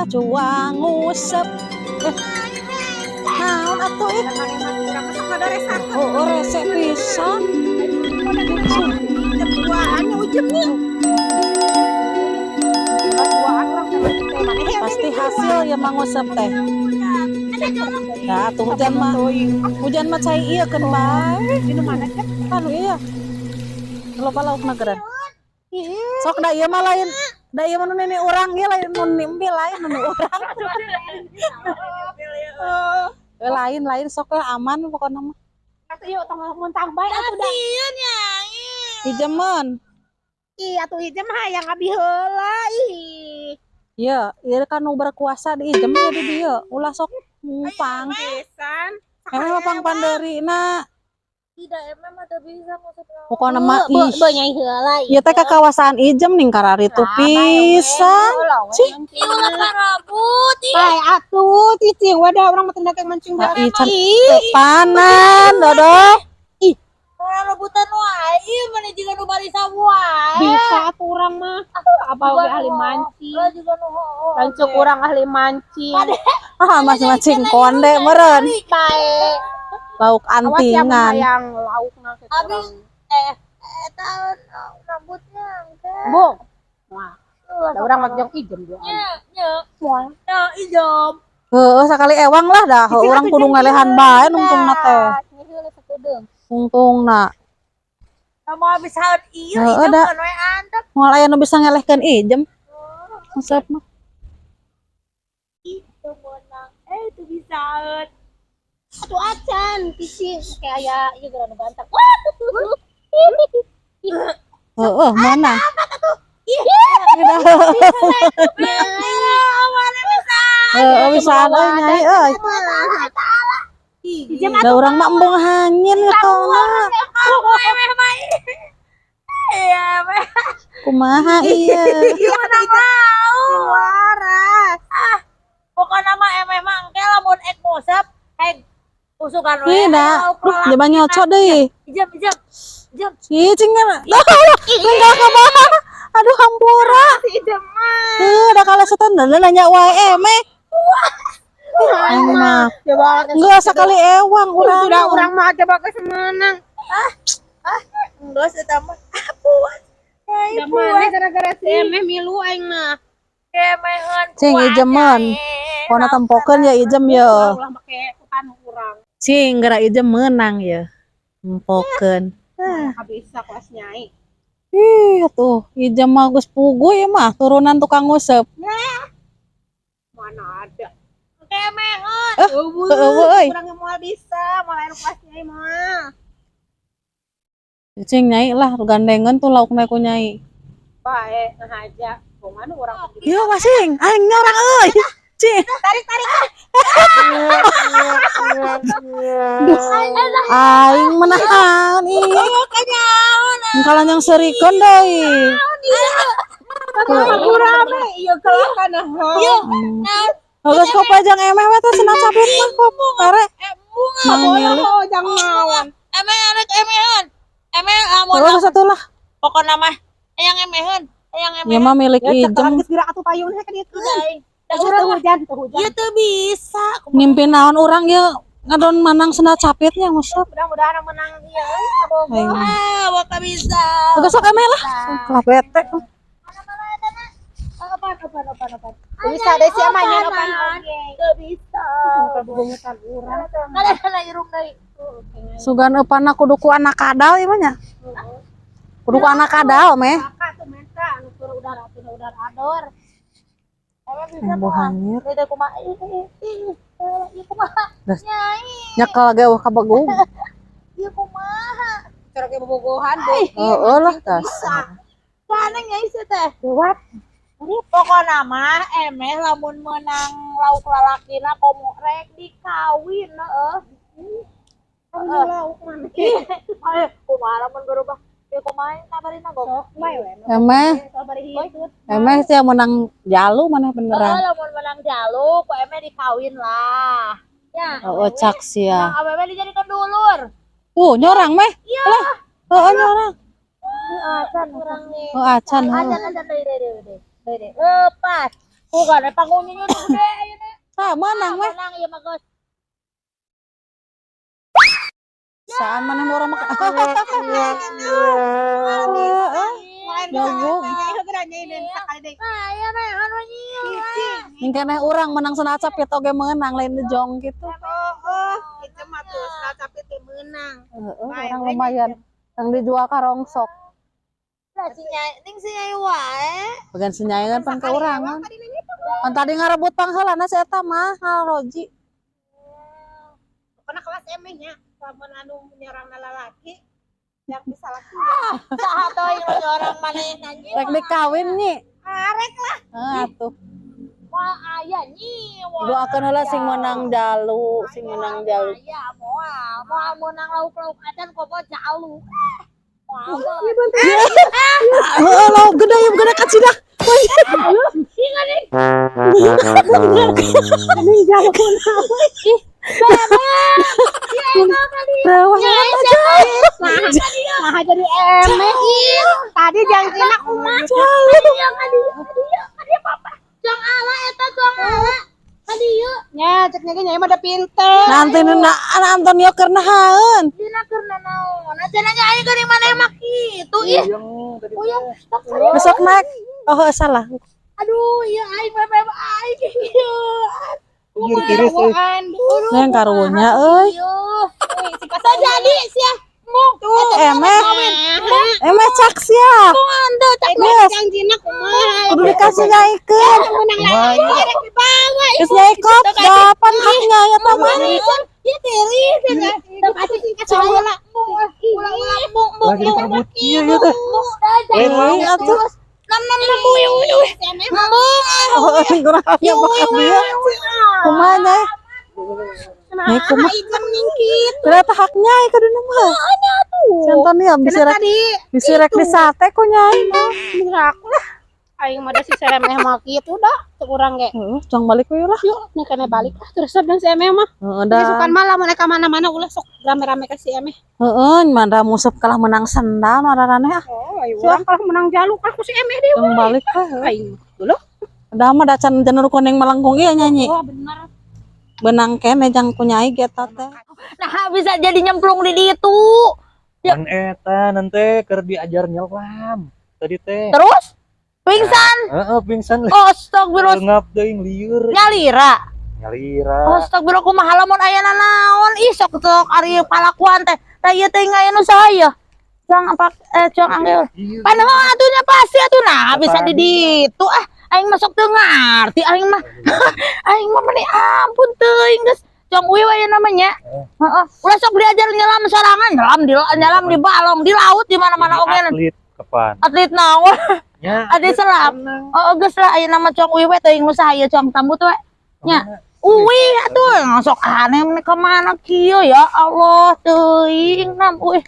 cuang ngusep. Naon atuh ih? Oh, resep pisan. Ketuaannya ujungnya. Pasti hasil ya mangusep teh. Nah, tuh hujan mah cai ieu kan bae. Di mana kan? Anu iya. Loba lauk nageran. Sok da ieu mah lain. Da ieu mah nenek urang ge lain mun nimbil lain nenek urang. Lain sok lah aman pokona mah. Atuh ieu tong muntang bae atuh da. Kasian ya. Hijemen. Ih atuh ieu mah hayang abi heula ih. Iya, ieu kan nu berkuasa di ijem ya di dieu. Ulah sok ngumpang. Pisan. Emang lapang pandeurina. Tidak emang ada bisa maksudnya. Pokona mah ih. Nyai heula Ieu teh ka kawasan ijem ning kararitu pisan. Cih. Ieu lah parabut. Bae atuh cicing wadah urang mah teu dake mancing Nah, barang. ican panan dodol. Orang rebutan wae. Ieu mana juga nu barisa wae. Bisa atuh urang mah. Abah ge ahli mancing. Lah juga nu Lanceuk urang ahli mancing. Ah, masih mancing konde meureun. Bae. Lauk Awas ya antingan. hayang laukna kitu Abi urang. tahun rambutnya enggak. Bung. Wah. Da urang mah jeung ijem juga. Nya. Nah, ijem. Heeh, sakali ewang lah dah. Urang kudu ngelehan bae nungtungna teh. Nungtungna. Kamu habis haut ieu Heeh, ijem da. kan we antep. Moal aya nu bisa ngelehkeun ijem. Maksud mah. Itu menang. Itu bisa haut. Atuh acan kisi kayak ieu geura nu bantak. Heeh, mana? Mana bisa. Heeh, bisa ada nyai euy. Ijem Da urang mah embung hangin ngetona. Iya, meh. Kumaha ieu? Gimana mau? Waras. Pokoknya mah emeh mah engke lamun ek ngusep, ek usukan we. Ih, da. Duh, nyoba nyocok deui. Ijem. Cicing mah. Enggak kabaha. Aduh hampura. Ijem mah. Da kalesetan da nanya wae emeh. Aing mah. Enggak sekali ewang urang. Sudah urang mah coba ke semenang. Enggak setama. Puas. Da mana gara-gara si emeh milu aing mah. Kemehan. Cing ijemen. Pona tempokeun ya ijem ye. Ulah make anu urang. Cing gara ijem menang ya. Tempokeun. Nah, bisa kelas nyai. Ih, tuh ijem mah geus pugu ya mah turunan tukang ngusep. Mana ada. Kemehan. Euy. Urang moal bisa, moal anu kelas nyai mah. Cing nyai lah gandengan tuh laukna ku nyai. Bae ngahaja. Kumaha urang Iya masing, aing nyorang euy. Cing. tarik. Aing menahan ih. Kalau yang serikeun deui. Rame ieu kelakan Iya. Geus kopajang emeh we teh cenah capit mah kop. Are. Mang milih. jangan ngelawan. Emeh arek emehan. Emeh lamun Terus satu lah. pokoknya mah yang emehan. Yang Ya emehan. mah milik Ya ijem. geus geura atuh payungna ka dieu. Da Teu hujan. Ieu teu bisa. Ngimpi naon urang ya ngadon manang cenah capitnya ngusep. Mudah-mudahan menang ieu saboga. Aing. Waka bisa. Geus sok emeh lah. Lah bete. Apa. Bisa deh si amanya apa. Teu bisa. Kabungutan urang. Kada irung deui. Sugan eupana kudu ku anak kadal ieu mah nya. Kudu ku anak kadal meh. Kakak tuh menta anu keur udara ador. Embuh hanyir. Beda kumaha. Ieu kumaha? Das. Nyai. Nyekel ge wah kabegug. Ieu kumaha? Cara ge bobogohan deh. Heeh lah dasar. Kana nyai sih teh. Kuat. Pokona mah emeh lamun menang lauk lalakina komo rek dikawin heeh. Lauk mah. Kumaha lamun berubah? Ieu kumaha kabarina gok? Emeh, Sabari hitut. emeh teh menang jalu maneh Heeh, beneran. lamun menang jaluk, ku emeh dikawin lah. Ya. Heeh cak sia. Nang abebe dijadikan dulur. Nyorang meh. Lah, heeh nyorang. Acan urang nih. Oh acan. Acan deui. Lepas. Bukan, panggungnya udah gede ayo nih. menang weh. Menang ieu mah geus. Saan mana orang makan. Jago. Nah, iya nih anu nyieu. Yang kena orang menang senacap ya toge menang lain di jong gitu. Itu mah tuh tapi teh menang. Orang lumayan. Yang dijual karongsok. Lah si Nyai, ning si Nyai wae. Bagian senyayangan pan ke orang. Kan tadi ngarebut pangsalana si eta mah Roji. Pernah kelas emehnya, lamun anu nyerang lalaki yang bisa laki. Saha teuing lu orang maneh anjing. Rek dikawin nyi. Arek lah. Atuh. Wah aya nyi. Doakeun heula sing menang jalu, sing menang jalu. Aya moal menang lauk-lauk adan kopo jalu. Wah. Heeh, lauk gede yang gede ka Cina. Ingat nih. Ning jalu Ih, Rawah Nah jadi emeh tadi jantina kumaha. Dia papa. Jang ala eta jang ala. Hadieu. Ya cek nyai mah da pinter. Nanti anak Antonio karena haeun. Dina keur naon? Acan aja aing geuning maneh mah kitu ih. Uyang. Besok naik. Oh salah. Aduh, ieu aing bebe aing ieu. Tiris Neng karunya euy. Jadi sia mung tuh Emeh cak sia. ando tak Geus. janjina kumaha. Kudu dikasih nyaikeun. Menang lagi arek dibawa. Geus nyaikot dapan haknya ya tah mah. ya teri teu kasih kasih heula. Ulang mung Lagi diperebut ieu ya teh. Euy atuh. Nam buyung Oh, kurangnya bakal dia. Kumaha nyai? Nyai kumaha? Ternyata haknya ya kaduna mah. Contohnya bisirek di sate ku nyai. Aku lah. Aing mah da si seremeh mah kitu dah. Teu urang ge. Heeh, cong balik we lah. Yuk, nih kene balik lah terus dan si emeh mah. Heeh, Sukan malam mereka mana-mana ulah sok rame-rame ka si emeh. heeh, mana musep kalah menang sendal mararane ah. Oh, ayo urang kalau menang jaluk aku si emeh deh. Cong balik lah. Aing dulu. Da mah dacan janur kuning melengkung ieu nyanyi. Oh, bener. Benang kene jang ku nyai eta teh. nah bisa jadi nyemplung di ditu Kan eta nanti keur diajar nyelam. Tadi teh. terus pingsan Heeh, pingsan. astagfirullah Ngap deui lieur. nyalira Nyalira. astagfirullah kumaha lamun aya naon ih sok ari palakuan teh da ieu teh ngaya nu saya jang apa jang anggel Iya. padahal atunya pasti atuh nah bisa di ditu aing masuk teu ngarti aing mah aing mah meni ampun teuing geus jang uwi we namanya heeh ulah sok diajar nyelam sorangan nyelam di balong di laut di mana-mana oge Atlet kapan? atlet naon Nya. ade selam oh geus lah aya nama cong uwi we teuing nu sahaya cong tambut we nya uwi atuh sok aneh ka mana kieu ya Allah teuing nam uih